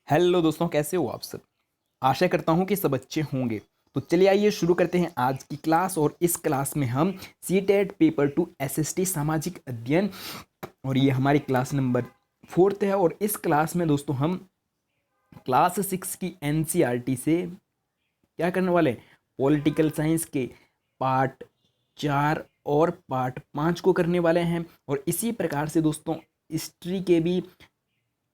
Hello दोस्तों, कैसे हो आप सब। आशा करता हूँ कि सब अच्छे होंगे। तो चलिए आइए शुरू करते हैं आज की क्लास। और इस क्लास में हम सीटेट पेपर 2 एसएसटी सामाजिक अध्ययन, और ये हमारी क्लास नंबर 4 है। और इस क्लास में दोस्तों हम क्लास 6 की एनसीईआरटी से क्या करने वाले हैं, पॉलिटिकल साइंस के पार्ट 4 और पार्ट 5 को करने वाले हैं। और इसी प्रकार से दोस्तों हिस्ट्री के भी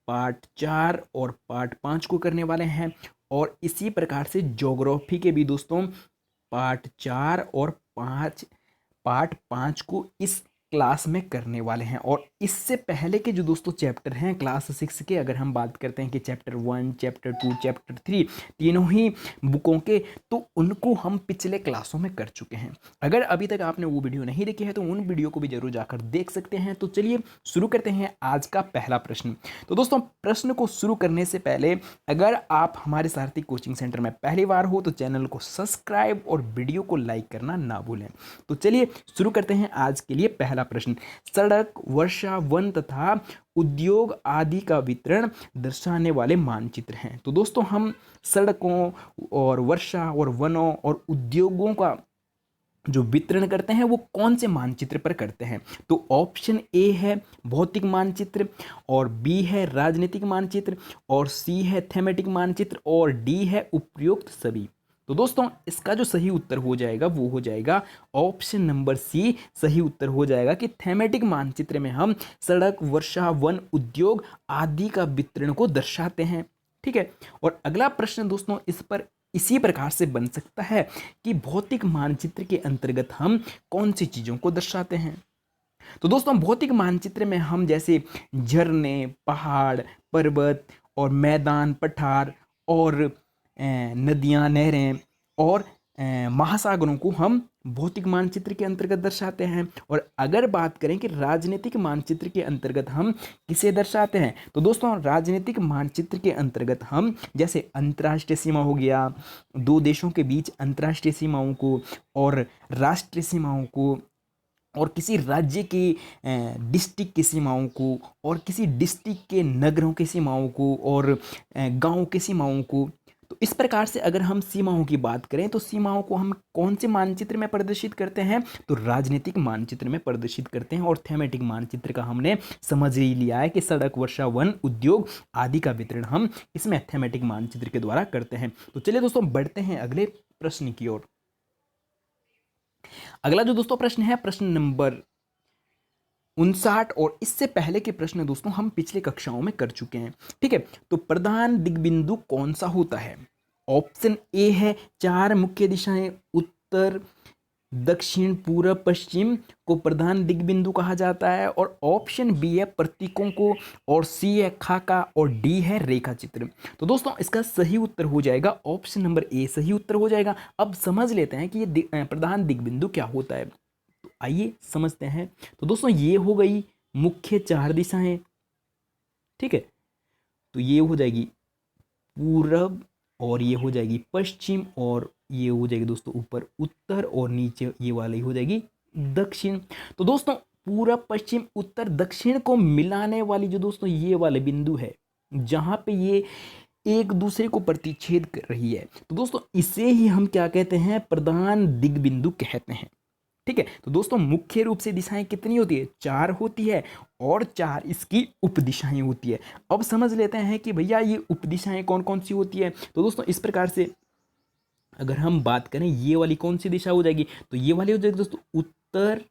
पार्ट 4 और पार्ट 5 को करने वाले हैं। और इसी प्रकार से ज्योग्राफी के भी दोस्तों पार्ट 4 और 5 पार्ट 5 को इस क्लास में करने वाले हैं। और इससे पहले के जो दोस्तों चैप्टर हैं क्लास 6 के, अगर हम बात करते हैं कि चैप्टर 1, चैप्टर 2, चैप्टर 3 तीनों ही बुकों के, तो उनको हम पिछले क्लासों में कर चुके हैं। अगर अभी तक आपने वो वीडियो नहीं देखी है तो उन वीडियो को भी जरूर जाकर देख सकते हैं। तो चलिए शुरू करते हैं आज का पहला प्रश्न। तो दोस्तों प्रश्न को शुरू करने से पहले, अगर आप हमारे सारथी कोचिंग सेंटर में पहली बार हो तो चैनल को सब्सक्राइब और वीडियो को लाइक करना ना भूलें। तो चलिए शुरू करते हैं आज के लिए पहला प्रश्न। सड़क, वर्षा, वन तथा उद्योग आदि का वितरण दर्शाने वाले मानचित्र हैं। तो दोस्तों हम सड़कों और वर्षा और वनों और उद्योगों का जो वितरण करते हैं वो कौन से मानचित्र पर करते हैं। तो ऑप्शन ए है भौतिक मानचित्र, और बी है राजनीतिक मानचित्र, और सी है थेमेटिक मानचित्र, और डी है उपयुक्त सभी। तो दोस्तों इसका जो सही उत्तर हो जाएगा वो हो जाएगा ऑप्शन नंबर सी। सही उत्तर हो जाएगा कि थेमेटिक मानचित्र में हम सड़क, वर्षा, वन, उद्योग आदि का वितरण को दर्शाते हैं। ठीक है। और अगला प्रश्न दोस्तों इस पर इसी प्रकार से बन सकता है कि भौतिक मानचित्र के अंतर्गत हम कौन सी चीज़ों को दर्शाते हैं। तो दोस्तों भौतिक मानचित्र में हम जैसे झरने, पहाड़, पर्वत और मैदान, पठार और नदियाँ, नहरें और महासागरों को हम भौतिक मानचित्र के अंतर्गत दर्शाते हैं। और अगर बात करें कि राजनीतिक मानचित्र के अंतर्गत हम किसे दर्शाते हैं, तो दोस्तों राजनीतिक मानचित्र के अंतर्गत हम जैसे अंतर्राष्ट्रीय सीमा हो गया, दो देशों के बीच अंतर्राष्ट्रीय सीमाओं को, और राष्ट्रीय सीमाओं को, और किसी राज्य की डिस्ट्रिक्ट की सीमाओं को, और किसी डिस्ट्रिक्ट के नगरों की सीमाओं को, और गांव की सीमाओं को। तो इस प्रकार से अगर हम सीमाओं की बात करें तो सीमाओं को हम कौन से मानचित्र में प्रदर्शित करते हैं, तो राजनीतिक मानचित्र में प्रदर्शित करते हैं। और थेमेटिक मानचित्र का हमने समझ ही लिया है कि सड़क, वर्षा, वन, उद्योग आदि का वितरण हम इसमें थेमेटिक मानचित्र के द्वारा करते हैं। तो चलिए दोस्तों बढ़ते हैं अगले प्रश्न की ओर। अगला जो दोस्तों प्रश्न है प्रश्न नंबर 59, और इससे पहले के प्रश्न दोस्तों हम पिछले कक्षाओं में कर चुके हैं। ठीक है। तो प्रधान दिग्बिंदु कौन सा होता है। ऑप्शन ए है 4 मुख्य दिशाएं, उत्तर, दक्षिण, पूर्व, पश्चिम को प्रधान दिग्बिंदु कहा जाता है। और ऑप्शन बी है प्रतीकों को, और सी है खाका, और डी है रेखा चित्र। तो दोस्तों इसका सही उत्तर हो जाएगा ऑप्शन नंबर ए। सही उत्तर हो जाएगा। अब समझ लेते हैं कि ये प्रधान दिग्बिंदु क्या होता है। तो आइए समझते हैं। तो दोस्तों ये हो गई मुख्य 4 दिशाएं। ठीक है। तो ये हो जाएगी पूरब, और ये हो जाएगी पश्चिम, और ये हो जाएगी दोस्तों ऊपर उत्तर, और नीचे ये वाली हो जाएगी दक्षिण। तो दोस्तों पूरब, पश्चिम, उत्तर, दक्षिण को मिलाने वाली जो दोस्तों ये वाले बिंदु है, जहां पे ये एक दूसरे को प्रतिच्छेद कर रही है, तो दोस्तों इसे ही हम क्या कहते हैं, प्रधान दिग्बिंदु कहते हैं। ठीक है। तो दोस्तों मुख्य रूप से दिशाएं कितनी होती है, 4 होती है, और 4 इसकी उपदिशाएं होती है। अब समझ लेते हैं कि भैया ये उपदिशाएं कौन कौन सी होती है। तो दोस्तों इस प्रकार से अगर हम बात करें ये वाली कौन सी दिशा हो जाएगी, तो ये वाली हो जाएगी दोस्तों उत्तर,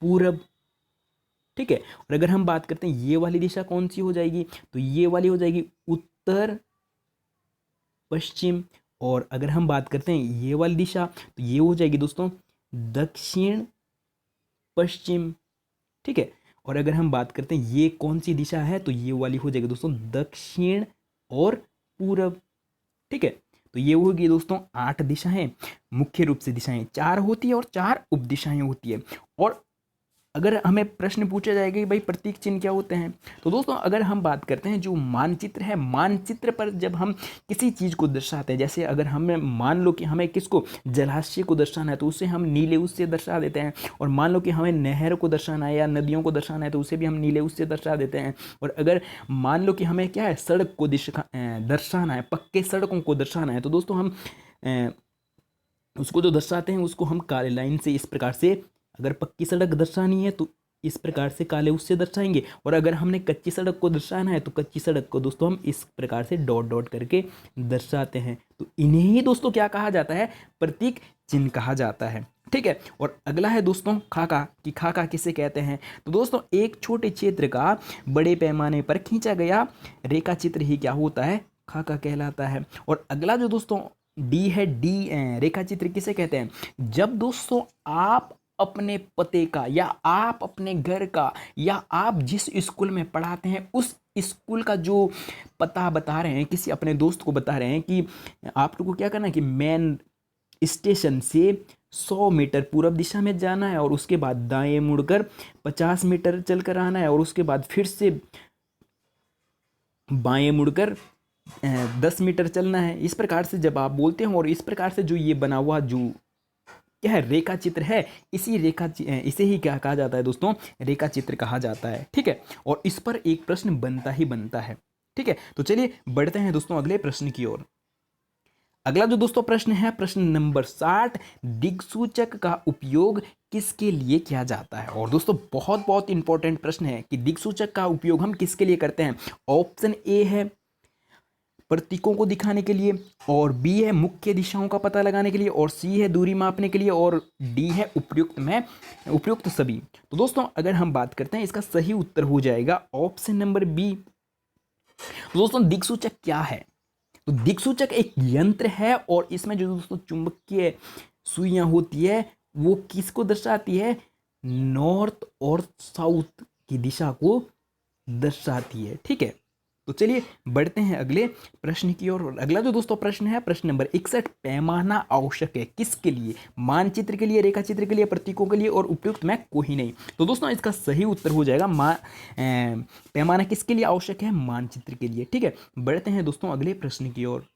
पूरब। ठीक है। और अगर हम बात करते हैं ये वाली दिशा कौन सी हो जाएगी, तो ये वाली हो जाएगी उत्तर, पश्चिम। और अगर हम बात करते हैं ये वाली दिशा, तो ये हो जाएगी दोस्तों दक्षिण, पश्चिम। ठीक है। और अगर हम बात करते हैं ये कौन सी दिशा है, तो ये वाली हो जाएगी दोस्तों दक्षिण और पूरब। ठीक है। तो ये होगी दोस्तों 8 दिशाएं। मुख्य रूप से दिशाएं 4 होती है, और 4 उपदिशाएं होती है। और अगर हमें प्रश्न पूछा जाएगा कि भाई प्रतीक चिन्ह क्या होते हैं, तो दोस्तों अगर हम बात करते हैं जो मानचित्र है, मानचित्र पर जब हम किसी चीज़ को दर्शाते हैं, जैसे अगर हमें मान लो कि हमें किसको जलाशय को दर्शाना है तो उसे हम नीले उससे दर्शा देते हैं, और मान लो कि हमें नहर को दर्शाना है या नदियों को दर्शाना है तो उसे भी हम नीले उससे दर्शा देते हैं। और अगर मान लो कि हमें क्या है सड़क को दर्शाना है, पक्के सड़कों को दर्शाना है, तो दोस्तों हम उसको जो दर्शाते हैं उसको हम काले लाइन से इस प्रकार से, अगर पक्की सड़क दर्शानी है तो इस प्रकार से काले उससे दर्शाएंगे, और अगर हमने कच्ची सड़क को दर्शाना है तो कच्ची सड़क को दोस्तों हम इस प्रकार से डॉट डॉट करके दर्शाते हैं। तो इन्हें ही दोस्तों क्या कहा जाता है, प्रतीक चिन्ह कहा जाता है। ठीक है, और अगला है दोस्तों खाका, कि खाका किसे कहते हैं। तो दोस्तों एक छोटे क्षेत्र का बड़े पैमाने पर खींचा गया रेखा चित्र ही क्या होता है, खाका कहलाता है। और अगला जो दोस्तों डी है, डी रेखा चित्र किसे कहते हैं, जब दोस्तों आप अपने पते का या आप अपने घर का या आप जिस स्कूल में पढ़ाते हैं उस स्कूल का जो पता बता रहे हैं, किसी अपने दोस्त को बता रहे हैं कि आप लोगों को क्या करना है कि मेन स्टेशन से 100 मीटर पूर्व दिशा में जाना है और उसके बाद दाएं मुड़कर 50 मीटर चलकर आना है और उसके बाद फिर से बाएं मुड़कर 10 मीटर चलना है। इस प्रकार से जब आप बोलते हैं और इस प्रकार से जो ये बना हुआ जो क्या है रेखा चित्र है, इसे ही क्या कहा जाता है दोस्तों, रेखा चित्र कहा जाता है। ठीक है, और इस पर एक प्रश्न बनता ही बनता है। ठीक है, तो चलिए बढ़ते हैं दोस्तों अगले प्रश्न की ओर। अगला जो दोस्तों प्रश्न है, प्रश्न नंबर 60, दिक्सूचक का उपयोग किसके लिए किया जाता है। और दोस्तों बहुत बहुत इंपॉर्टेंट प्रश्न है कि दिक्सूचक का उपयोग हम किसके लिए करते हैं। ऑप्शन ए है प्रतीकों को दिखाने के लिए, और बी है मुख्य दिशाओं का पता लगाने के लिए, और सी है दूरी मापने के लिए, और डी है उपयुक्त सभी। तो दोस्तों अगर हम बात करते हैं इसका सही उत्तर हो जाएगा ऑप्शन नंबर बी। तो दोस्तों दिक्सूचक क्या है, तो दिक्सूचक एक यंत्र है और इसमें जो दोस्तों चुंबकीय सुइयां होती है वो किसको दर्शाती है, नॉर्थ और साउथ की दिशा को दर्शाती है। ठीक है, तो चलिए बढ़ते हैं अगले प्रश्न की ओर। अगला जो दोस्तों प्रश्न है, प्रश्न नंबर 61, पैमाना आवश्यक है किसके लिए, मानचित्र के लिए, रेखा चित्र के लिए, प्रतीकों के लिए और उपयुक्त में कोई नहीं। तो दोस्तों इसका सही उत्तर हो जाएगा पैमाना किसके लिए आवश्यक है, मानचित्र के लिए। ठीक है, बढ़ते हैं दोस्तों अगले प्रश्न की ओर।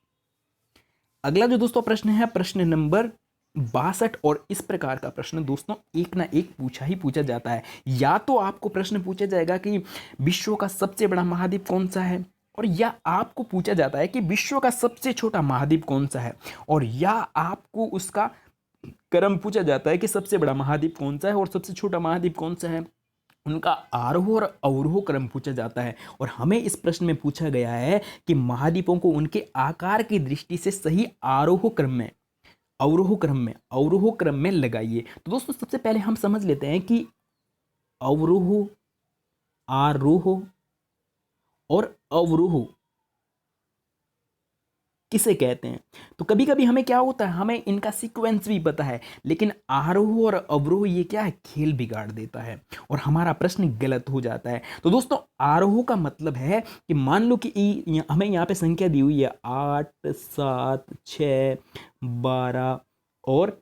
अगला जो दोस्तों प्रश्न है, प्रश्न नंबर 62, और इस प्रकार का प्रश्न दोस्तों एक ना एक पूछा जाता है। या तो आपको प्रश्न पूछा जाएगा कि विश्व का सबसे बड़ा महाद्वीप कौन सा है, और या आपको पूछा जाता है कि विश्व का सबसे छोटा महाद्वीप कौन सा है, और या आपको उसका क्रम पूछा जाता है कि सबसे बड़ा महाद्वीप कौन सा है और सबसे छोटा महाद्वीप कौन सा है। उनका आरोह और अवरोह क्रम पूछा जाता है। और हमें इस प्रश्न में पूछा गया है कि महाद्वीपों को उनके आकार की दृष्टि से सही अवरोह क्रम में लगाइए। तो दोस्तों सबसे पहले हम समझ लेते हैं कि अवरोह, आरोह और अवरोह किसे कहते हैं। तो कभी कभी हमें क्या होता है, हमें इनका सीक्वेंस भी पता है, लेकिन आरोह और अवरोह ये क्या है, खेल बिगाड़ देता है और हमारा प्रश्न गलत हो जाता है। तो दोस्तों आरोह का मतलब है कि मान लो कि हमें यहाँ पे संख्या दी हुई है 8, 7, 6, 12 और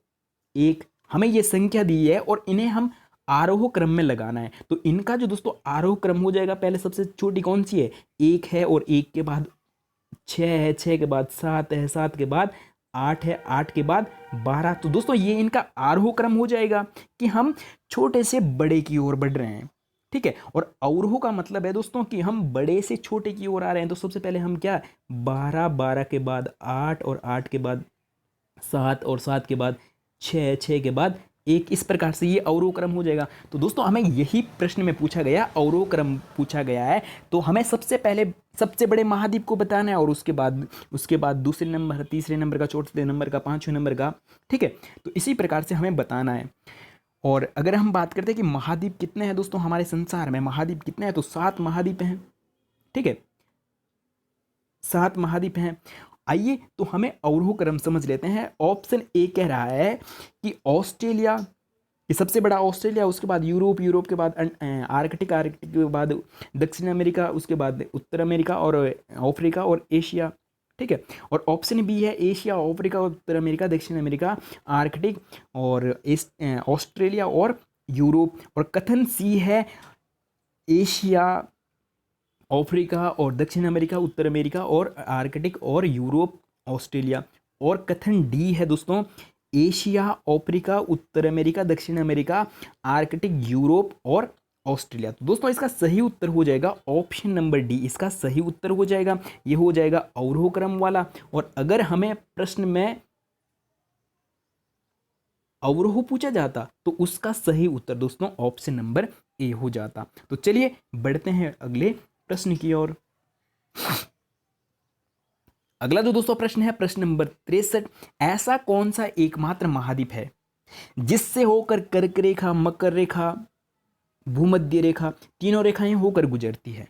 1, हमें ये संख्या दी है और इन्हें हम आरोह क्रम में लगाना है। तो इनका जो दोस्तों आरोह क्रम हो जाएगा, पहले सबसे छोटी कौन सी है, 1 है, और 1 के बाद 6 है, 6 के बाद 7 है, 7 के बाद 8 है, 8 के बाद 12। तो दोस्तों ये इनका आरोह क्रम हो जाएगा कि हम छोटे से बड़े की ओर बढ़ रहे हैं। ठीक है, और अवरोह का मतलब है दोस्तों कि हम बड़े से छोटे की ओर आ रहे हैं। तो सबसे पहले हम क्या, 12, 12 के बाद 8 और 8 के बाद 7 और 7 के बाद 6, 6 के बाद 1, इस प्रकार से ये अवरोह क्रम हो जाएगा। तो दोस्तों हमें यही प्रश्न में पूछा गया, अवरोह क्रम पूछा गया है। तो हमें सबसे पहले सबसे बड़े महाद्वीप को बताना है और उसके बाद दूसरे नंबर, तीसरे नंबर का, चौथे नंबर का, पांचवें नंबर का। ठीक है, तो इसी प्रकार से हमें बताना है। और अगर हम बात करते हैं कि महाद्वीप कितने हैं दोस्तों, हमारे संसार में महाद्वीप कितने हैं, तो 7 महाद्वीप हैं। ठीक है, 7 महाद्वीप हैं। आइए तो हमें अवरोह क्रम समझ लेते हैं। ऑप्शन ए कह रहा है कि ऑस्ट्रेलिया, ये सबसे बड़ा ऑस्ट्रेलिया, उसके बाद यूरोप, यूरोप के बाद आर्कटिक, आर्कटिक के बाद दक्षिण अमेरिका, उसके बाद उत्तर अमेरिका और अफ्रीका और एशिया। ठीक है, और ऑप्शन बी है एशिया, अफ्रीका, उत्तर अमेरिका, दक्षिण अमेरिका, आर्कटिक और ऑस्ट्रेलिया और यूरोप, और कथन सी है एशिया, अफ्रीका और दक्षिण अमेरिका, उत्तर अमेरिका और आर्कटिक और यूरोप, ऑस्ट्रेलिया। और कथन डी है दोस्तों एशिया, अफ्रीका, उत्तर अमेरिका, दक्षिण अमेरिका, आर्कटिक, यूरोप और ऑस्ट्रेलिया। तो दोस्तों इसका सही उत्तर हो जाएगा ऑप्शन नंबर डी, इसका सही उत्तर हो जाएगा। ये हो जाएगा अवरोह क्रम वाला। और अगर हमें प्रश्न में अवरोह पूछा जाता तो उसका सही उत्तर दोस्तों ऑप्शन नंबर ए हो जाता। तो चलिए बढ़ते हैं अगले प्रश्न की ओर। अगला जो दोस्तों प्रश्न है प्रश्न नंबर 63, ऐसा कौन सा एकमात्र महाद्वीप है जिससे होकर कर्क रेखा, मकर रेखा, भूमध्य रेखा तीनों रेखाएं होकर गुजरती है?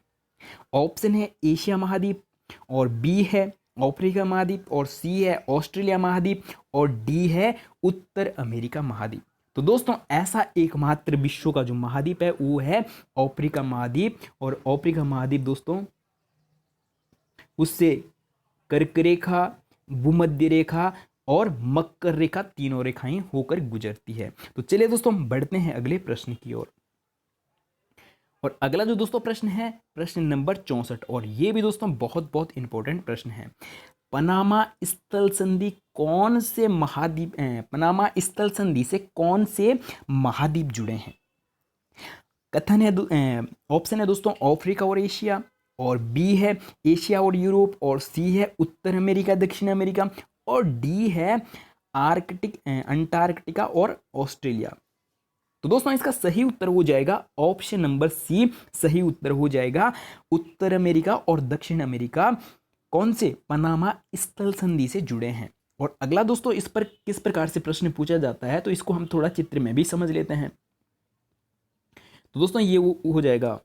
ऑप्शन है एशिया महाद्वीप, और बी है अफ्रीका महाद्वीप, और सी है ऑस्ट्रेलिया महाद्वीप, और डी है उत्तर अमेरिका महाद्वीप। तो दोस्तों ऐसा एकमात्र विश्व का जो महाद्वीप है वो है अफ्रीका महाद्वीप। और अफ्रीका महाद्वीप दोस्तों उससे कर्क रेखा, भूमध्य रेखा और मकर रेखा तीनों रेखाएं होकर गुजरती है। तो चलिए दोस्तों हम बढ़ते हैं अगले प्रश्न की ओर। और अगला जो दोस्तों प्रश्न है प्रश्न नंबर 64, और ये भी दोस्तों बहुत बहुत इंपॉर्टेंट प्रश्न है। पनामा स्थल संधि कौन से महाद्वीप, पनामा स्थल संधि से कौन से महाद्वीप जुड़े हैं? कथन है ऑप्शन है दोस्तों अफ्रीका और एशिया, और बी है एशिया और यूरोप, और सी है उत्तर अमेरिका, दक्षिण अमेरिका, और डी है आर्कटिक, अंटार्कटिका और ऑस्ट्रेलिया। तो दोस्तों इसका सही उत्तर हो जाएगा ऑप्शन नंबर सी, सही उत्तर हो जाएगा उत्तर अमेरिका और दक्षिण अमेरिका कौन से पनामा स्थल संधि से जुड़े हैं। और अगला दोस्तों इस पर किस प्रकार से प्रश्न पूछा जाता है तो इसको हम थोड़ा चित्र में भी समझ लेते हैं। तो दोस्तों ये हो जाएगा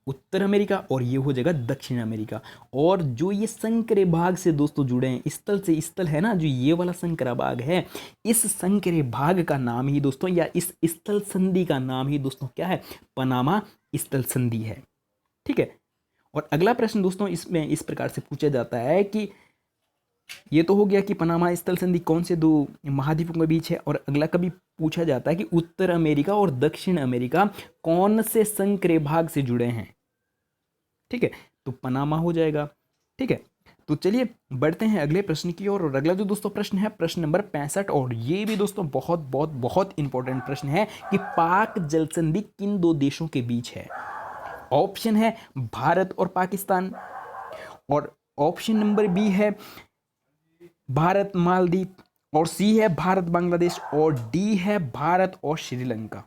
उत्तर अमेरिका और ये हो जाएगा दक्षिण अमेरिका। और जो ये संकरे भाग से दोस्तों जुड़े हैं, स्थल से स्थल है ना, जो ये वाला संकरा भाग है, इस संकरे भाग का नाम ही दोस्तों या इस स्थल संधि का नाम ही दोस्तों क्या है? पनामा स्थल संधि है। ठीक है। और अगला प्रश्न दोस्तों इसमें इस प्रकार से पूछा जाता है कि ये तो हो गया कि पनामा स्थल संधि कौन से दो महाद्वीपों के बीच है, और अगला कभी पूछा जाता है कि उत्तर अमेरिका और दक्षिण अमेरिका कौन से संकरे भाग से जुड़े हैं। ठीक है, तो पनामा हो जाएगा। ठीक है, तो चलिए बढ़ते हैं अगले प्रश्न की ओर। और अगला जो दोस्तों प्रश्न है प्रश्न नंबर 65, और ये भी दोस्तों बहुत बहुत बहुत इंपॉर्टेंट प्रश्न है कि पाक जल संधि किन दो देशों के बीच है? ऑप्शन है भारत और पाकिस्तान, और ऑप्शन नंबर बी है भारत मालदीव, और सी है भारत बांग्लादेश, और डी है भारत और श्रीलंका।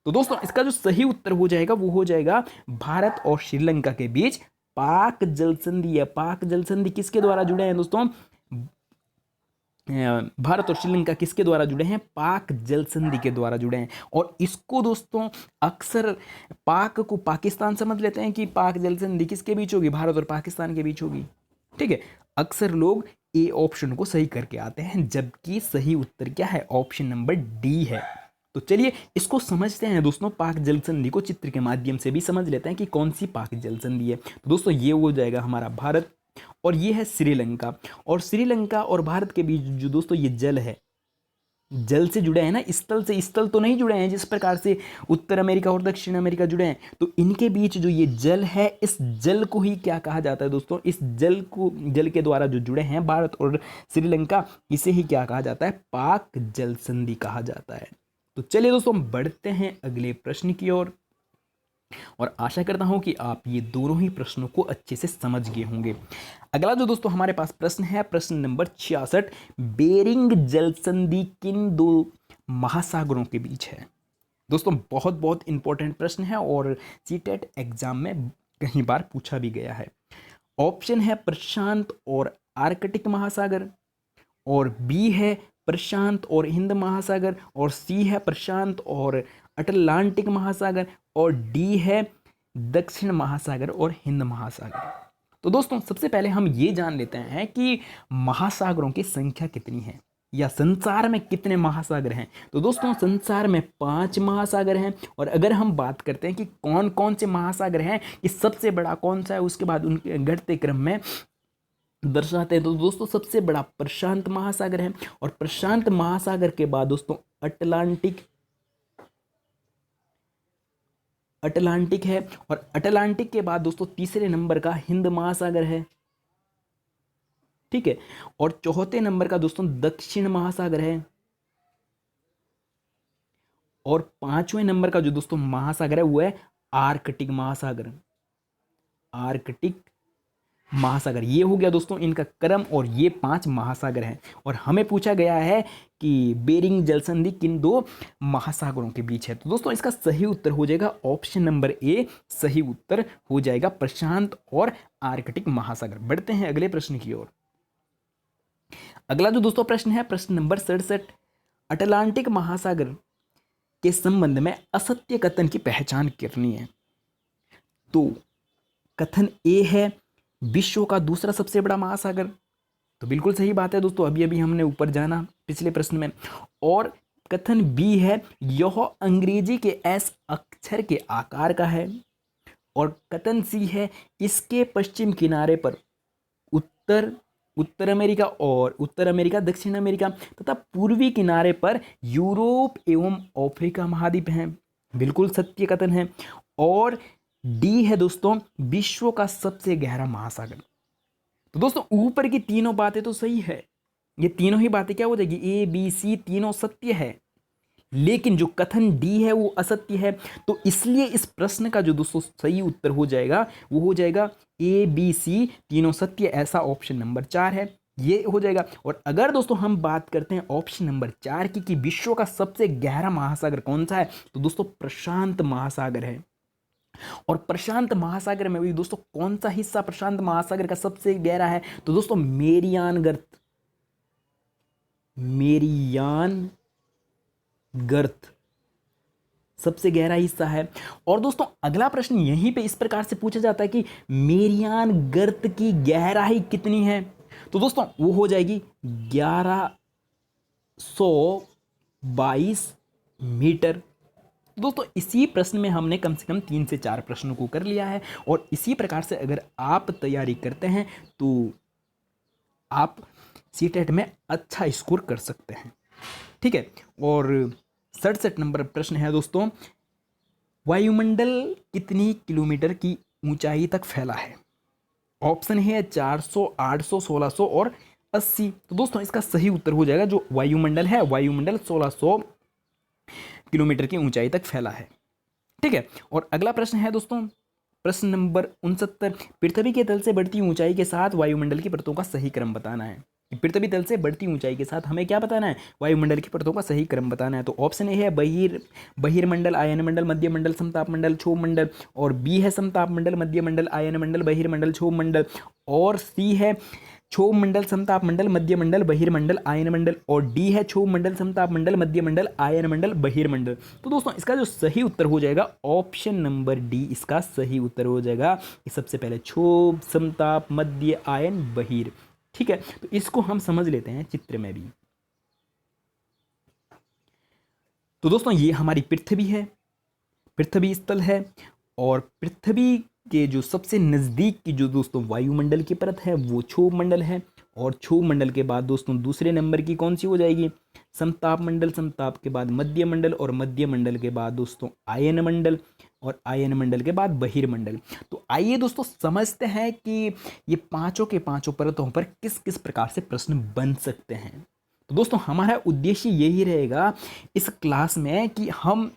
तो दोस्तों इसका जो सही उत्तर हो जाएगा वो हो जाएगा भारत और श्रीलंका के बीच पाक जल संधि है। पाक जल संधि किसके द्वारा जुड़े हैं दोस्तों? भारत और श्रीलंका किसके द्वारा जुड़े हैं? पाक जल संधि के द्वारा जुड़े हैं। और इसको दोस्तों अक्सर पाक को पाकिस्तान समझ लेते हैं कि पाक जल संधि किसके बीच होगी? भारत और पाकिस्तान के बीच होगी। ठीक है, अक्सर लोग ए ऑप्शन को सही करके आते हैं, जबकि सही उत्तर क्या है? ऑप्शन नंबर डी है। तो चलिए इसको समझते हैं दोस्तों, पाक जल संधि को चित्र के माध्यम से भी समझ लेते हैं कि कौन सी पाक जल संधि है। तो दोस्तों ये हो जाएगा हमारा भारत, और ये है श्रीलंका। और श्रीलंका और भारत के बीच जो दोस्तों ये जल है, जल से जुड़े हैं ना, स्थल से स्थल तो नहीं जुड़े हैं जिस प्रकार से उत्तर अमेरिका और दक्षिण अमेरिका जुड़े हैं। तो इनके बीच जो ये जल है, इस जल को ही क्या कहा जाता है दोस्तों? इस जल को, जल के द्वारा जो जुड़े हैं भारत और श्रीलंका, इसे ही क्या कहा जाता है? पाक जल संधि कहा जाता है। तो चलिए दोस्तों हम बढ़ते हैं अगले प्रश्न की ओर, और आशा करता हूं कि आप ये दोनों ही प्रश्नों को अच्छे से समझ गए होंगे। अगला जो दोस्तों हमारे पास प्रश्न है प्रश्न नंबर 66, बेरिंग जल संधि किन दो महासागरों के बीच है? दोस्तों बहुत बहुत इंपॉर्टेंट प्रश्न है और सीटेट एग्जाम में कई बार पूछा भी गया है। ऑप्शन है प्रशांत और आर्कटिक महासागर, और बी है प्रशांत और हिंद महासागर, और सी है प्रशांत और अटलांटिक महासागर, और डी है दक्षिण महासागर और हिंद महासागर। तो दोस्तों सबसे पहले हम ये जान लेते हैं कि महासागरों की संख्या कितनी है, या संसार में कितने महासागर हैं। तो दोस्तों संसार में 5 महासागर हैं। और अगर हम बात करते हैं कि कौन कौन से महासागर हैं, कि सबसे बड़ा कौन सा है, उसके बाद उनके घटते क्रम में दर्शाते हैं, तो दोस्तों सबसे बड़ा प्रशांत महासागर है। और प्रशांत महासागर के बाद दोस्तों अटलांटिक, अटलांटिक है, और अटलांटिक के बाद दोस्तों तीसरे नंबर का हिंद महासागर है, ठीक है, और चौथे नंबर का दोस्तों दक्षिण महासागर है, और पांचवें नंबर का जो दोस्तों महासागर है वो है आर्कटिक महासागर। आर्कटिक महासागर, ये हो गया दोस्तों इनका क्रम, और ये 5 महासागर हैं। और हमें पूछा गया है कि बेरिंग जल संधि किन 2 महासागरों के बीच है। तो दोस्तों इसका सही उत्तर हो जाएगा ऑप्शन नंबर ए, सही उत्तर हो जाएगा प्रशांत और आर्कटिक महासागर। बढ़ते हैं अगले प्रश्न की ओर। अगला जो दोस्तों प्रश्न है प्रश्न नंबर 67, अटलांटिक महासागर के संबंध में असत्य कथन की पहचान करनी है। तो कथन ए है विश्व का दूसरा सबसे बड़ा महासागर, तो बिल्कुल सही बात है दोस्तों, अभी अभी हमने ऊपर जाना पिछले प्रश्न में। और कथन बी है यह अंग्रेजी के एस अक्षर के आकार का है। और कथन सी है इसके पश्चिम किनारे पर उत्तर अमेरिका, दक्षिण अमेरिका तथा पूर्वी किनारे पर यूरोप एवं अफ्रीका महाद्वीप हैं। बिल्कुल सत्य कथन है। और डी है दोस्तों विश्व का सबसे गहरा महासागर। तो दोस्तों ऊपर की तीनों बातें तो सही है, ये तीनों ही बातें क्या हो जाएगी, ए बी सी तीनों सत्य है, लेकिन जो कथन डी है वो असत्य है। तो इसलिए इस प्रश्न का जो दोस्तों सही उत्तर हो जाएगा वो हो जाएगा ए बी सी तीनों सत्य, ऐसा ऑप्शन नंबर 4 है, ये हो जाएगा। और अगर दोस्तों हम बात करते हैं ऑप्शन नंबर 4 की कि विश्व का सबसे गहरा महासागर कौन सा है, तो दोस्तों प्रशांत महासागर है। और प्रशांत महासागर में भी दोस्तों कौन सा हिस्सा प्रशांत महासागर का सबसे गहरा है, तो दोस्तों मेरियान गर्त सबसे गहरा हिस्सा है। और दोस्तों अगला प्रश्न यहीं पे इस प्रकार से पूछा जाता है कि मेरियान गर्त की गहराई कितनी है, तो दोस्तों वो हो जाएगी 1122 मीटर। दोस्तों इसी प्रश्न में हमने कम से कम 3 से 4 प्रश्नों को कर लिया है, और इसी प्रकार से अगर आप तैयारी करते हैं तो आप सीटेट में अच्छा स्कोर कर सकते हैं, ठीक है। और 67 नंबर प्रश्न है दोस्तों, वायुमंडल कितनी किलोमीटर की ऊंचाई तक फैला है। ऑप्शन है 400, 800, 1600 और 80। तो दोस्तों इसका सही उत्तर हो जाएगा जो वायुमंडल है, वायुमंडल 1600 किलोमीटर की ऊंचाई तक फैला है, ठीक है। और अगला प्रश्न है दोस्तों प्रश्न नंबर 69, पृथ्वी के तल से बढ़ती ऊंचाई के साथ वायुमंडल की परतों का सही क्रम बताना है। पृथ्वी तल से बढ़ती ऊंचाई के साथ हमें क्या बताना है, वायुमंडल की परतों का सही क्रम बताना है। तो ऑप्शन ए है बहिर्मंडल, आयनमंडल, मध्यमंडल, समतापमंडल, क्षोभमंडल, और बी है समतापमंडल, मध्यमंडल, आयनमंडल, बहिर्मंडल, क्षोभमंडल, और सी है क्षोभमंडल, समतापमंडल, मध्यमंडल, बहिर्मंडल, आयनमंडल, और डी है क्षोभमंडल, समतापमंडल, मध्यमंडल, आयनमंडल, बहिर्मंडल। तो दोस्तों इसका जो सही उत्तर हो जाएगा ऑप्शन नंबर डी, इसका सही उत्तर हो जाएगा सबसे पहले क्षोभ, समताप, मध्य, आयन, बहिर, ठीक है। तो इसको हम समझ लेते हैं चित्र में भी। तो दोस्तों ये हमारी पृथ्वी है, पृथ्वी स्थल है, और पृथ्वी के जो सबसे नज़दीक की जो दोस्तों वायुमंडल की परत है वो क्षोभ मंडल है, और क्षोभ मंडल के बाद दोस्तों दूसरे नंबर की कौन सी हो जाएगी, समताप मंडल, समताप के बाद मध्य मंडल, और मध्य मंडल के बाद दोस्तों आयन मंडल, और आयन मंडल के बाद बहिर्मंडल। तो आइए दोस्तों समझते हैं कि ये पांचों के पांचों परतों पर किस किस प्रकार से प्रश्न बन सकते हैं। तो दोस्तों हमारा उद्देश्य यही रहेगा इस क्लास में कि हम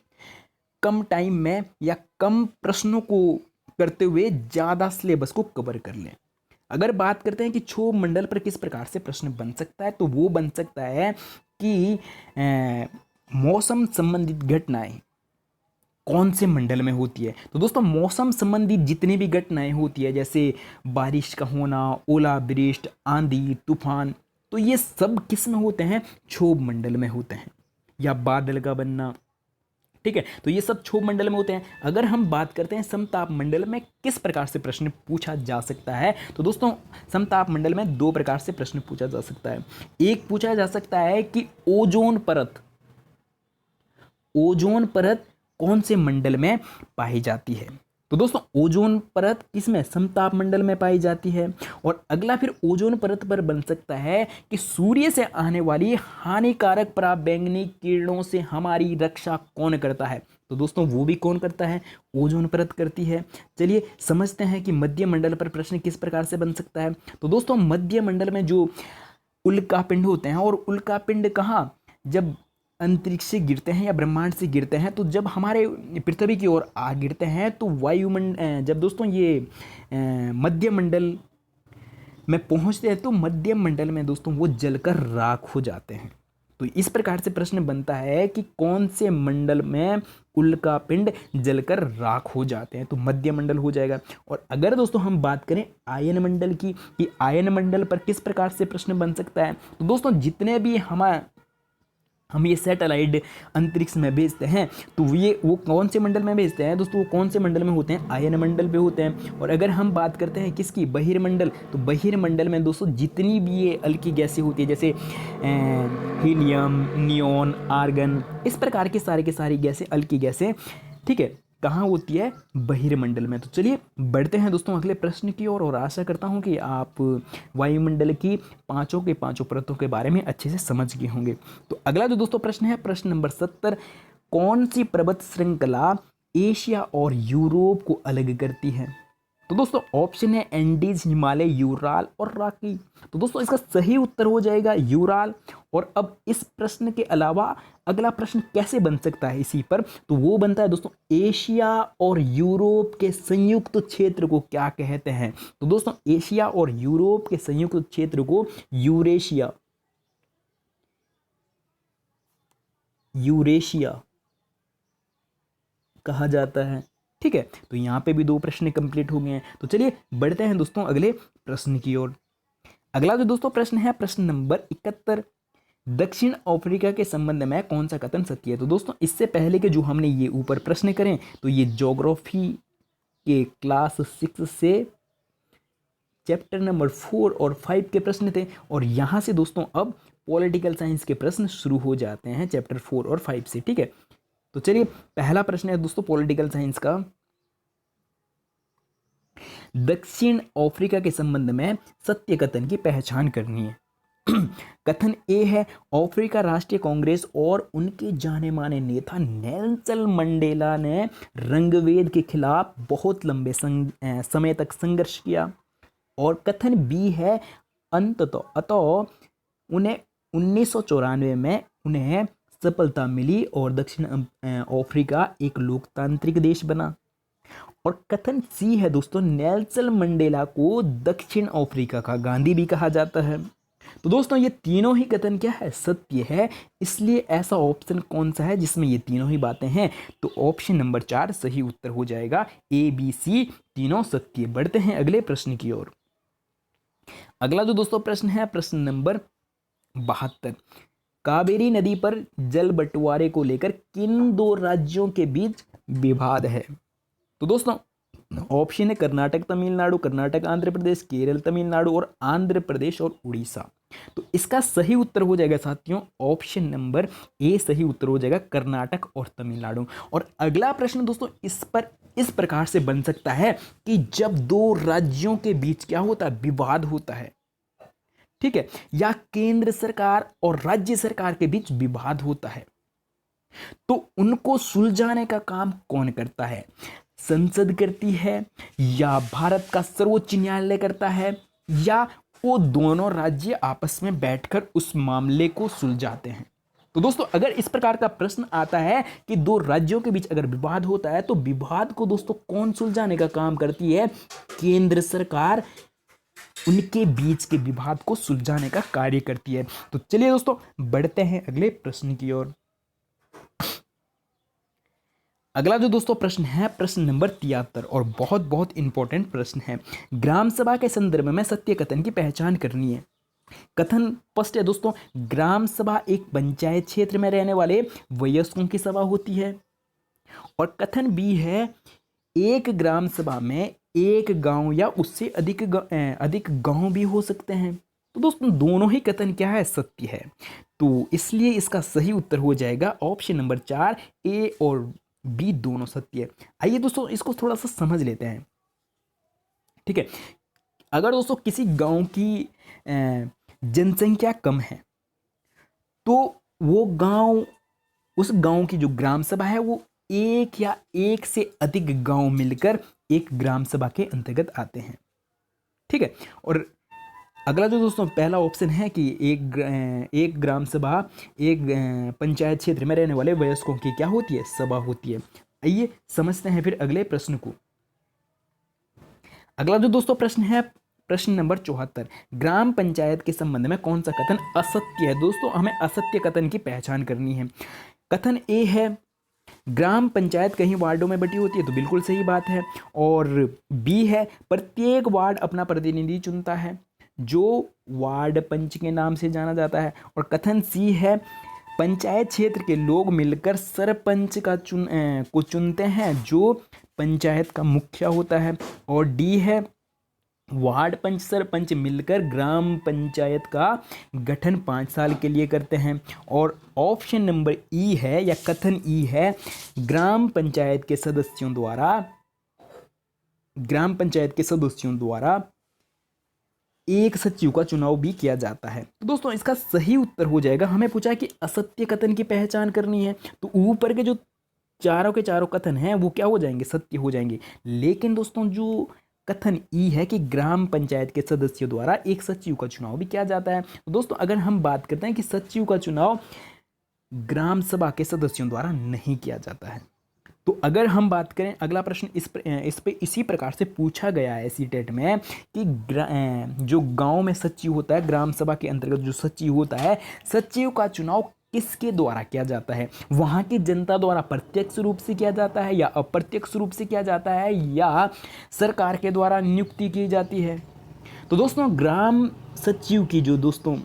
कम टाइम में या कम प्रश्नों को करते हुए ज़्यादा सिलेबस को कवर कर लें। अगर बात करते हैं कि क्षोभ मंडल पर किस प्रकार से प्रश्न बन सकता है, तो वो बन सकता है कि मौसम संबंधित घटनाएं कौन से मंडल में होती है। तो दोस्तों मौसम संबंधित जितनी भी घटनाएं होती है, जैसे बारिश का होना, ओलावृष्टि, आंधी, तूफान, तो ये सब किस में होते हैं, क्षोभ मंडल में होते हैं, या बादल का बनना, ठीक है। तो ये सब क्षोभ मंडल में होते हैं। अगर हम बात करते हैं समताप मंडल में किस प्रकार से प्रश्न पूछा जा सकता है, तो दोस्तों समताप मंडल में 2 प्रकार से प्रश्न पूछा जा सकता है। एक पूछा जा सकता है कि ओजोन परत कौन से मंडल में पाई जाती है। तो दोस्तों ओजोन परत किसमें, समताप मंडल में पाई जाती है। और अगला फिर ओजोन परत पर बन सकता है कि सूर्य से आने वाली हानिकारक पराबैंगनी किरणों से हमारी रक्षा कौन करता है। तो दोस्तों वो भी कौन करता है, ओजोन परत करती है। चलिए समझते हैं कि मध्य मंडल पर प्रश्न किस प्रकार से बन सकता है। तो दोस्तों मध्य मंडल में जो उल्कापिंड होते हैं, और उल्कापिंड कहाँ, जब अंतरिक्ष से गिरते हैं या ब्रह्मांड से गिरते हैं, तो जब हमारे पृथ्वी की ओर आ गिरते हैं तो वायुमंडल, जब दोस्तों ये मध्य मंडल में पहुंचते हैं तो मध्य मंडल में दोस्तों वो जलकर राख हो जाते हैं। तो इस प्रकार से प्रश्न बनता है कि कौन से मंडल में उल्कापिंड जलकर राख हो जाते हैं, तो मध्य मंडल हो जाएगा। और अगर दोस्तों हम बात करें आयन मंडल की, कि आयन मंडल पर किस प्रकार से प्रश्न बन सकता है, तो दोस्तों जितने भी हम ये सैटेलाइट अंतरिक्ष में भेजते हैं, तो ये वो कौन से मंडल में भेजते हैं दोस्तों, वो कौन से मंडल में होते हैं, आयन मंडल पे होते हैं। और अगर हम बात करते हैं किसकी, बहिर्मंडल, तो बहिर्मंडल में दोस्तों जितनी भी ये हल्की गैसें होती है, जैसे हीलियम, नियोन, आर्गन, इस प्रकार की सारी गैसें, हल्की गैसें, ठीक है, कहाँ होती है, बहिर्मंडल में। तो चलिए बढ़ते हैं दोस्तों अगले प्रश्न की ओर, और आशा करता हूँ कि आप वायुमंडल की पांचों के पांचों परतों के बारे में अच्छे से समझ गए होंगे। तो अगला जो दोस्तों प्रश्न है, प्रश्न नंबर 70, कौन सी पर्वत श्रृंखला एशिया और यूरोप को अलग करती है। तो दोस्तों ऑप्शन है एंडीज, हिमालय, यूराल और रॉकी। तो दोस्तों इसका सही उत्तर हो जाएगा यूराल। और अब इस प्रश्न के अलावा अगला प्रश्न कैसे बन सकता है इसी पर, तो वो बनता है दोस्तों एशिया और यूरोप के संयुक्त क्षेत्र को क्या कहते हैं। तो दोस्तों एशिया और यूरोप के संयुक्त क्षेत्र को यूरेशिया कहा जाता है। ठीक है, तो यहाँ पे भी दो प्रश्न कंप्लीट हो गए हैं। तो चलिए बढ़ते हैं दोस्तों अगले प्रश्न की ओर। अगला जो दोस्तों प्रश्न है, प्रश्न नंबर 71, दक्षिण अफ्रीका के संबंध में कौन सा कथन सत्य है। तो दोस्तों इससे पहले के जो हमने ये ऊपर प्रश्न करें, तो ये ज्योग्राफी के क्लास 6 से चैप्टर नंबर 4 और 5 के प्रश्न थे, और यहाँ से दोस्तों अब पॉलिटिकल साइंस के प्रश्न शुरू हो जाते हैं चैप्टर 4 और 5 से। ठीक है, तो चलिए पहला प्रश्न है दोस्तों पॉलिटिकल साइंस का, दक्षिण अफ्रीका के संबंध में सत्य कथन की पहचान करनी है। कथन ए है, अफ्रीका राष्ट्रीय कांग्रेस और उनके जाने माने नेता नेल्सन मंडेला ने रंगभेद के खिलाफ बहुत लंबे समय तक संघर्ष किया। और कथन बी है, अतः उन्हें 1994 में उन्हें सफलता मिली और दक्षिण अफ्रीका एक लोकतांत्रिक देश बना। और कथन सी है दोस्तों, नेल्सन मंडेला को दक्षिण अफ्रीका का गांधी भी कहा जाता है। तो दोस्तों ये तीनों ही कथन क्या है, सत्य है। इसलिए ऐसा ऑप्शन कौन सा है जिसमें ये तीनों ही बातें हैं, तो ऑप्शन नंबर 4 सही उत्तर हो जाएगा। ए बी सी तीनों सत्य। बढ़ते हैं अगले प्रश्न की ओर। अगला जो दोस्तों प्रश्न है, प्रश्न नंबर 72, कावेरी नदी पर जल बंटवारे को लेकर किन दो राज्यों के बीच विवाद है। तो दोस्तों ऑप्शन है कर्नाटक तमिलनाडु, कर्नाटक आंध्र प्रदेश, केरल तमिलनाडु और आंध्र प्रदेश और उड़ीसा। तो इसका सही उत्तर हो जाएगा साथियों ऑप्शन नंबर ए सही उत्तर हो जाएगा, कर्नाटक और तमिलनाडु। और अगला प्रश्न दोस्तों इस प्रकार से बन सकता है कि जब दो राज्यों के बीच क्या होता है, विवाद होता है, ठीक है, या केंद्र सरकार और राज्य सरकार के बीच विवाद होता है, तो उनको सुलझाने का काम कौन करता है, संसद करती है, या भारत का सर्वोच्च न्यायालय करता है, या वो दोनों राज्य आपस में बैठकर उस मामले को सुलझाते हैं। तो दोस्तों अगर इस प्रकार का प्रश्न आता है कि दो राज्यों के बीच अगर विवाद होता है, तो विवाद को दोस्तों कौन सुलझाने का काम करती है, केंद्र सरकार उनके बीच के विवाद को सुलझाने का कार्य करती है। तो चलिए दोस्तों बढ़ते हैं अगले प्रश्न की ओर। अगला जो दोस्तों प्रश्न है, प्रश्न नंबर 73, और बहुत बहुत इंपॉर्टेंट प्रश्न है। ग्राम सभा के संदर्भ में सत्य कथन की पहचान करनी है। कथन फर्स्ट है दोस्तों, ग्राम सभा एक पंचायत क्षेत्र में रहने वाले वयस्कों की सभा होती है। और कथन बी है, एक ग्राम सभा में एक गांव या उससे अधिक गांव भी हो सकते हैं। तो दोस्तों दोनों ही कथन क्या है, सत्य है। तो इसलिए इसका सही उत्तर हो जाएगा ऑप्शन नंबर 4, ए और बी दोनों सत्य है। आइए दोस्तों इसको थोड़ा सा समझ लेते हैं। ठीक है, अगर दोस्तों किसी गांव की जनसंख्या कम है, तो वो गांव, उस गांव की जो ग्राम सभा है वो एक या एक से अधिक गांव मिलकर एक ग्राम सभा के अंतर्गत आते हैं। ठीक है। और अगला जो दोस्तों पहला ऑप्शन है कि एक ग्राम सभा एक पंचायत क्षेत्र में रहने वाले वयस्कों की क्या होती है, सभा होती है। आइए समझते हैं फिर अगले प्रश्न को। अगला जो दोस्तों प्रश्न है प्रश्न नंबर 74, ग्राम पंचायत के संबंध में कौन सा कथन असत्य है। दोस्तों हमें असत्य कथन की पहचान करनी है। कथन ए है ग्राम पंचायत कहीं वार्डों में बटी होती है, तो बिल्कुल सही बात है। और बी है प्रत्येक वार्ड अपना प्रतिनिधि चुनता है, जो वार्ड पंच के नाम से जाना जाता है। और कथन सी है पंचायत क्षेत्र के लोग मिलकर सरपंच को चुनते हैं, जो पंचायत का मुखिया होता है। और डी है वार्ड पंच सरपंच मिलकर ग्राम पंचायत का गठन 5 साल के लिए करते हैं। और ऑप्शन नंबर ई है या कथन ई है ग्राम पंचायत के सदस्यों द्वारा एक सचिव का चुनाव भी किया जाता है। तो दोस्तों इसका सही उत्तर हो जाएगा, हमें पूछा है कि असत्य कथन की पहचान करनी है, तो ऊपर के जो चारों के चारों कथन हैं वो क्या हो जाएंगे, सत्य हो जाएंगे। लेकिन दोस्तों जो कथन ई है कि ग्राम पंचायत के सदस्यों द्वारा एक सचिव का चुनाव भी किया जाता है। तो दोस्तों अगर हम बात करते हैं कि सचिव का चुनाव ग्राम सभा के सदस्यों द्वारा नहीं किया जाता है, तो अगर हम बात करें अगला प्रश्न इस पे इसी प्रकार से पूछा गया है सीटेट में कि जो गांव में सचिव होता है, ग्राम सभा के अंतर्गत जो सचिव होता है, सचिव का चुनाव किसके द्वारा किया जाता है, वहां की जनता द्वारा प्रत्यक्ष रूप से किया जाता है या अप्रत्यक्ष रूप से किया जाता है या सरकार के द्वारा नियुक्ति की जाती है। तो दोस्तों ग्राम सचिव की जो दोस्तों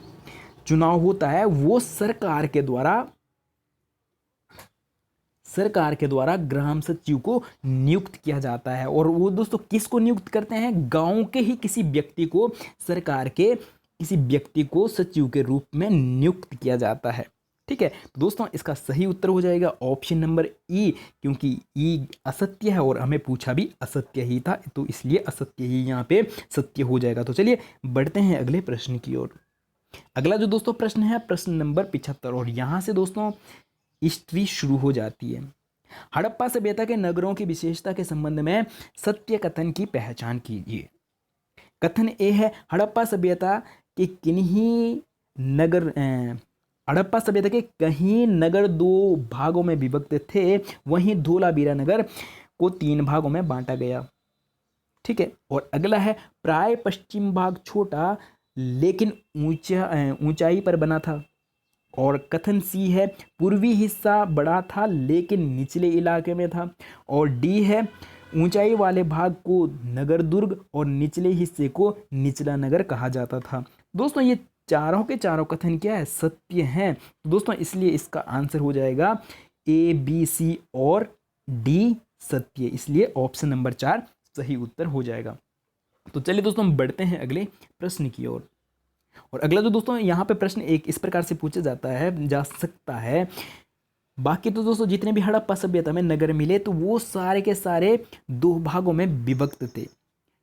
चुनाव होता है वो सरकार के द्वारा ग्राम सचिव को नियुक्त किया जाता है। और वो दोस्तों किसको नियुक्त करते हैं, गांव के ही किसी व्यक्ति को, सरकार के किसी व्यक्ति को सचिव के रूप में नियुक्त किया जाता है। ठीक है। तो दोस्तों इसका सही उत्तर हो जाएगा ऑप्शन नंबर ई, क्योंकि ई असत्य है और हमें पूछा भी असत्य ही था, तो इसलिए असत्य ही यहाँ पे सत्य हो जाएगा। तो चलिए बढ़ते हैं अगले प्रश्न की ओर। अगला जो दोस्तों प्रश्न है प्रश्न नंबर 75, और यहाँ से दोस्तों हिस्ट्री शुरू हो जाती है। हड़प्पा सभ्यता के नगरों की विशेषता के संबंध में सत्य कथन की पहचान कीजिए। कथन ए है हड़प्पा सभ्यता के कहीं नगर 2 भागों में विभक्त थे, वहीं धोलावीरा नगर को 3 भागों में बांटा गया। ठीक है। और अगला है प्राय पश्चिम भाग छोटा लेकिन ऊंचाई पर बना था। और कथन सी है पूर्वी हिस्सा बड़ा था लेकिन निचले इलाके में था। और डी है ऊंचाई वाले भाग को नगर दुर्ग और निचले हिस्से को निचला नगर कहा जाता था। दोस्तों ये चारों के चारों कथन क्या है, सत्य हैं। तो दोस्तों इसलिए इसका आंसर हो जाएगा ए बी सी और डी सत्य, इसलिए ऑप्शन नंबर 4 सही उत्तर हो जाएगा। तो चलिए दोस्तों हम बढ़ते हैं अगले प्रश्न की ओर। और अगला जो दोस्तों यहाँ पे प्रश्न एक इस प्रकार से पूछा जा सकता है, बाकी तो दोस्तों जितने भी हड़प्पा सभ्यता में नगर मिले तो वो सारे के सारे 2 भागों में विभक्त थे।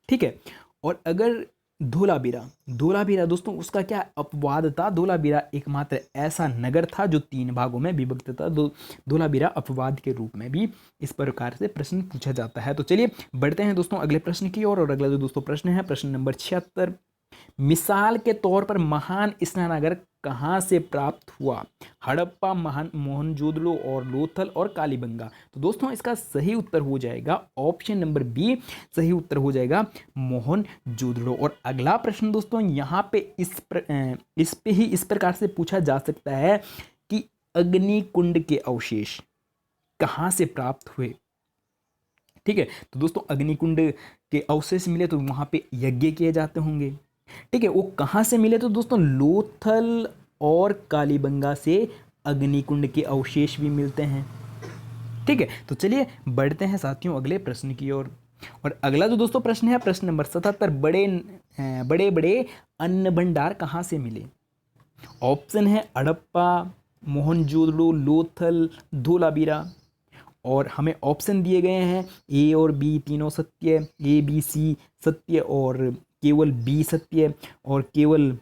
ठीक है। और अगर धोलावीरा दोस्तों उसका क्या अपवाद था, धोलावीरा एकमात्र ऐसा नगर था जो 3 भागों में विभक्त था। धोलावीरा अपवाद के रूप में भी इस प्रकार से प्रश्न पूछा जाता है। तो चलिए बढ़ते हैं दोस्तों अगले प्रश्न की ओर। और अगला जो दोस्तों प्रश्न है प्रश्न नंबर 76, मिसाल के तौर पर महान स्नानागार कहाँ से प्राप्त हुआ, हड़प्पा, मोहनजोदड़ो और लोथल और कालीबंगा। तो दोस्तों इसका सही उत्तर हो जाएगा ऑप्शन नंबर बी, सही उत्तर हो जाएगा मोहनजोदड़ो। और अगला प्रश्न दोस्तों यहाँ पे इस पे ही इस प्रकार से पूछा जा सकता है कि अग्निकुंड के अवशेष कहाँ से प्राप्त हुए। ठीक है। तो दोस्तों अग्निकुंड के अवशेष मिले तो वहां पे यज्ञ किए जाते होंगे। ठीक है। वो कहाँ से मिले, तो दोस्तों लोथल और कालीबंगा से अग्निकुंड के अवशेष भी मिलते हैं। ठीक है। तो चलिए बढ़ते हैं साथियों अगले प्रश्न की ओर। और अगला जो दोस्तों प्रश्न है प्रश्न नंबर 77, बड़े बड़े अन्न भंडार कहाँ से मिले। ऑप्शन है हड़प्पा, मोहनजोदड़ो, लोथल, धोलावीरा। और हमें ऑप्शन दिए गए हैं ए और बी तीनों सत्य, ए बी सी सत्य और केवल बी सत्य और केवल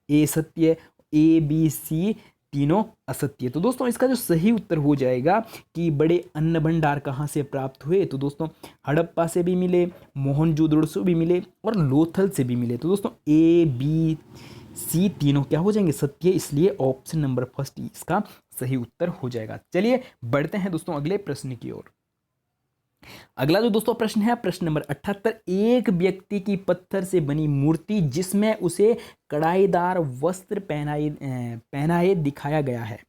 ए सत्य, ए बी सी तीनों असत्य। तो दोस्तों इसका जो सही उत्तर हो जाएगा कि बड़े अन्न भंडार कहाँ से प्राप्त हुए, तो दोस्तों हड़प्पा से भी मिले, मोहनजोदड़ो से भी मिले और लोथल से भी मिले। तो दोस्तों ए बी सी तीनों क्या हो जाएंगे, सत्य, इसलिए ऑप्शन नंबर फर्स्ट इसका सही उत्तर हो जाएगा। चलिए बढ़ते हैं दोस्तों अगले प्रश्न की ओर। अगला जो दोस्तों प्रश्न है प्रश्न नंबर 78, एक व्यक्ति की पत्थर से बनी मूर्ति जिसमें उसे कढ़ाईदार वस्त्र पहनाए दिखाया गया है,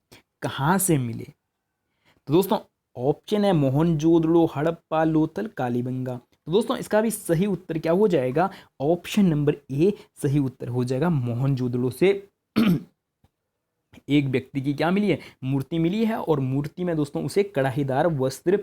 कहाँ से मिले। तो दोस्तों ऑप्शन है मोहनजोदड़ो, हड़प्पा, लोथल, कालीबंगा। तो दोस्तों इसका भी सही उत्तर क्या हो जाएगा, ऑप्शन नंबर ए सही उत्तर हो जाएगा। मोहनजोदड़ो से एक व्यक्ति की क्या मिली है, मूर्ति मिली है और मूर्ति में दोस्तों उसे कढ़ाईदार वस्त्र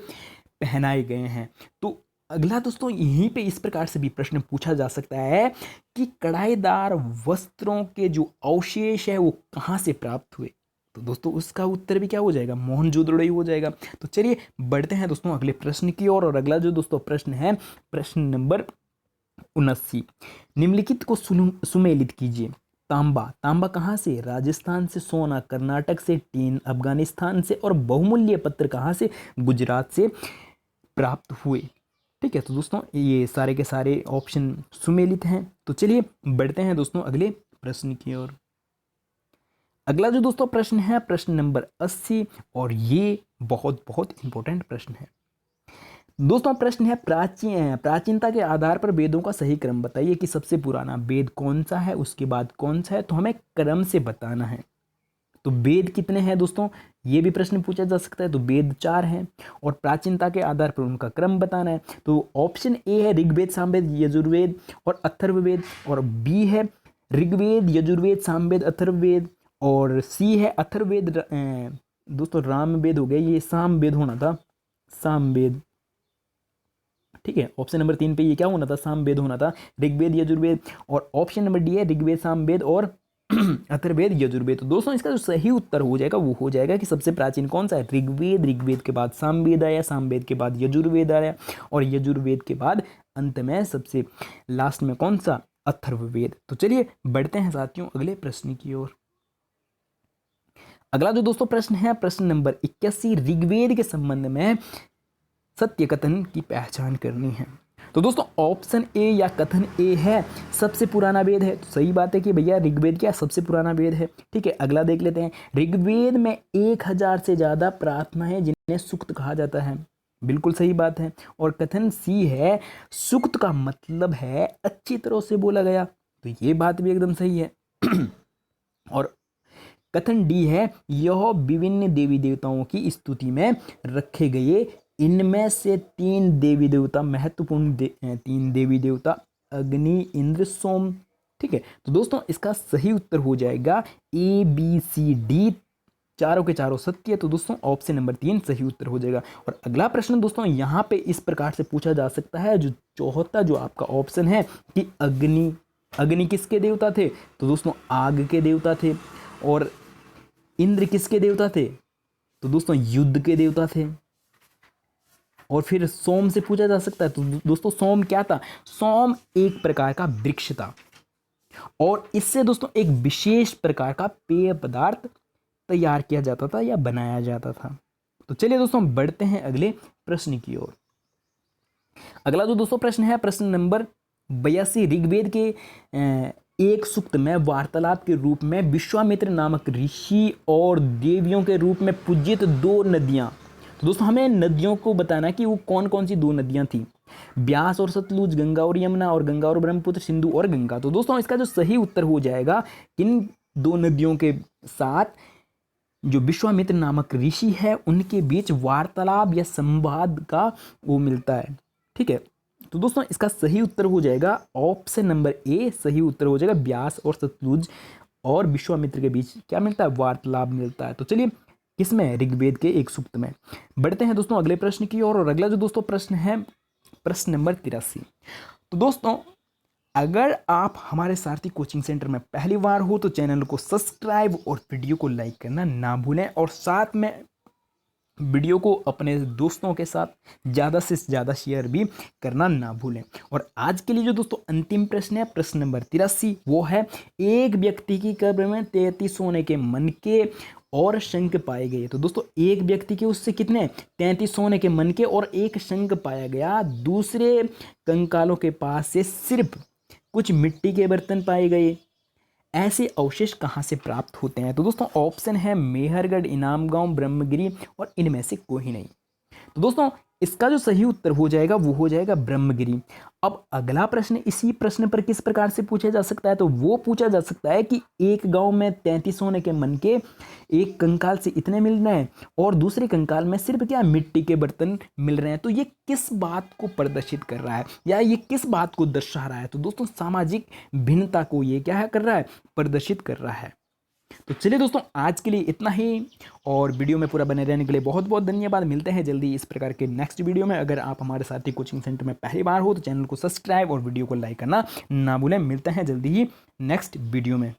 पहनाए गए हैं। तो अगला दोस्तों यहीं पे इस प्रकार से भी प्रश्न पूछा जा सकता है कि कढ़ाईदार वस्त्रों के जो अवशेष है वो कहाँ से प्राप्त हुए। तो दोस्तों उसका उत्तर भी क्या हो जाएगा, मोहनजोदड़ो ही हो जाएगा। तो चलिए बढ़ते हैं दोस्तों अगले प्रश्न की ओर। और अगला जो दोस्तों प्रश्न है प्रश्न नंबर 79, निम्नलिखित को सुमेलित कीजिए। तांबा, तांबा कहाँ से, राजस्थान से, सोना कर्नाटक से, टीन अफगानिस्तान से और बहुमूल्य पत्थर कहाँ से, गुजरात से प्राप्त हुए। ठीक है, तो दोस्तों ये सारे के सारे ऑप्शन सुमेलित हैं। तो चलिए बढ़ते हैं दोस्तों अगले प्रश्न की ओर। अगला जो दोस्तों प्रश्न है प्रश्न नंबर 80 और ये बहुत बहुत इंपॉर्टेंट प्रश्न है दोस्तों। प्रश्न है प्राचीनता के आधार पर वेदों का सही क्रम बताइए कि सबसे पुराना वेद कौन सा है, उसके बाद कौन सा है। तो हमें क्रम से बताना है। तो वेद कितने हैं दोस्तों, ये भी प्रश्न पूछा जा सकता है। तो वेद 4 हैं और प्राचीनता के आधार पर उनका क्रम बताना है। तो ऑप्शन ए है ऋग्वेद, सामवेद, यजुर्वेद और अथर्ववेद, और बी है ऋग्वेद, यजुर्वेद, सामवेद, अथर्ववेद, और सी है अथर्ववेद दोस्तों रामवेद हो गया, ये सामवेद होना था, सामवेद। ठीक है, ऑप्शन नंबर 3 पे ये क्या होना था, सामवेद होना था, ऋग्वेद, यजुर्वेद। और ऑप्शन नंबर डी है ऋग्वेद, सामवेद और अथर्ववेद, यजुर्वेद। तो दोस्तों इसका जो सही उत्तर हो जाएगा वो हो जाएगा कि सबसे प्राचीन कौन सा है, ऋग्वेद, ऋग्वेद के बाद सामवेद आया, सामवेद के बाद यजुर्वेद आया और यजुर्वेद के बाद अंत में सबसे लास्ट में कौन सा, अथर्ववेद। तो चलिए बढ़ते हैं साथियों अगले प्रश्न की ओर। अगला जो दोस्तों प्रश्न है प्रश्न नंबर 81, ऋग्वेद के संबंध में सत्य कथन की पहचान करनी है। तो दोस्तों ऑप्शन ए या कथन ए है सबसे पुराना वेद है। तो सही बात है कि भैया ऋग्वेद क्या सबसे पुराना वेद है। ठीक है, अगला देख लेते हैं। ऋग्वेद में 1000 से ज़्यादा प्रार्थनाएं जिन्हें सूक्त कहा जाता है। बिल्कुल सही बात है। और कथन सी है सूक्त का मतलब है अच्छी तरह से बोला गया। तो ये बात भी एकदम सही है। और कथन डी है यह विभिन्न देवी देवताओं की स्तुति में रखे गए, इनमें से 3 देवी देवता महत्वपूर्ण 3 देवी देवता अग्नि, इंद्र, सोम। ठीक है, तो दोस्तों इसका सही उत्तर हो जाएगा ए बी सी डी, चारों के चारों सत्य। तो दोस्तों ऑप्शन नंबर 3 सही उत्तर हो जाएगा। और अगला प्रश्न दोस्तों यहाँ पे इस प्रकार से पूछा जा सकता है, जो चौथा जो आपका ऑप्शन है कि अग्नि किसके देवता थे। तो दोस्तों आग के देवता थे। और इंद्र किसके देवता थे, तो दोस्तों युद्ध के देवता थे। और फिर सोम से पूछा जा सकता है, तो दोस्तों सोम क्या था, सोम एक प्रकार का वृक्ष था और इससे दोस्तों एक विशेष प्रकार का पेय पदार्थ तैयार किया जाता था या बनाया जाता था। तो चलिए दोस्तों बढ़ते हैं अगले प्रश्न की ओर। अगला जो दोस्तों प्रश्न है प्रश्न नंबर 82, ऋग्वेद के एक सूक्त में वार्तालाप के रूप में विश्वामित्र नामक ऋषि और देवियों के रूप में पूजित 2 नदियां। तो दोस्तों हमें नदियों को बताना कि वो कौन कौन सी 2 नदियां थी, ब्यास और सतलुज, गंगा और यमुना, और गंगा और ब्रह्मपुत्र, सिंधु और गंगा। तो दोस्तों इसका जो सही उत्तर हो जाएगा किन 2 नदियों के साथ जो विश्वामित्र नामक ऋषि है उनके बीच वार्तालाप या संवाद का वो मिलता है। ठीक है, तो दोस्तों इसका सही उत्तर हो जाएगा ऑप्शन नंबर ए सही उत्तर हो जाएगा, ब्यास और सतलुज और विश्वामित्र के बीच क्या मिलता है, वार्तालाप मिलता है। तो चलिए किसमें, ऋग्वेद के एक सूक्त में। बढ़ते हैं दोस्तों अगले प्रश्न की ओर। और अगला जो दोस्तों प्रश्न है प्रश्न नंबर 83। तो दोस्तों अगर आप हमारे सारथी कोचिंग सेंटर में पहली बार हो तो चैनल को सब्सक्राइब और वीडियो को लाइक करना ना भूलें, और साथ में वीडियो को अपने दोस्तों के साथ ज़्यादा से ज़्यादा शेयर भी करना ना भूलें। और आज के लिए जो दोस्तों अंतिम प्रश्न है प्रश्न नंबर 83, वो है एक व्यक्ति की कब्र में 33 सोने के मनके और शंख पाए गए। तो दोस्तों एक व्यक्ति के उससे कितने 33 सोने के मन के और एक शंख पाया गया। दूसरे कंकालों के पास से सिर्फ कुछ मिट्टी के बर्तन पाए गए। ऐसे अवशेष कहाँ से प्राप्त होते हैं? तो दोस्तों ऑप्शन है मेहरगढ़, इनाम गांव, ब्रह्मगिरी और इनमें से कोई नहीं। तो दोस्तों इसका जो सही उत्तर हो जाएगा वो हो जाएगा ब्रह्मगिरी। अब अगला प्रश्न इसी प्रश्न पर किस प्रकार से पूछा जा सकता है? तो वो पूछा जा सकता है कि एक गांव में 33 सोने के मन के, एक कंकाल से इतने मिल रहे हैं और दूसरे कंकाल में सिर्फ क्या मिट्टी के बर्तन मिल रहे हैं। तो ये किस बात को प्रदर्शित कर रहा है या ये किस बात को दर्शा रहा है? तो दोस्तों सामाजिक भिन्नता को ये क्या है कर रहा है, प्रदर्शित कर रहा है। तो चलिए दोस्तों आज के लिए इतना ही, और वीडियो में पूरा बने रहने के लिए बहुत बहुत धन्यवाद। मिलते हैं जल्दी इस प्रकार के नेक्स्ट वीडियो में। अगर आप हमारे साथी कोचिंग सेंटर में पहली बार हो तो चैनल को सब्सक्राइब और वीडियो को लाइक करना ना भूलें। मिलते हैं जल्दी ही नेक्स्ट वीडियो में।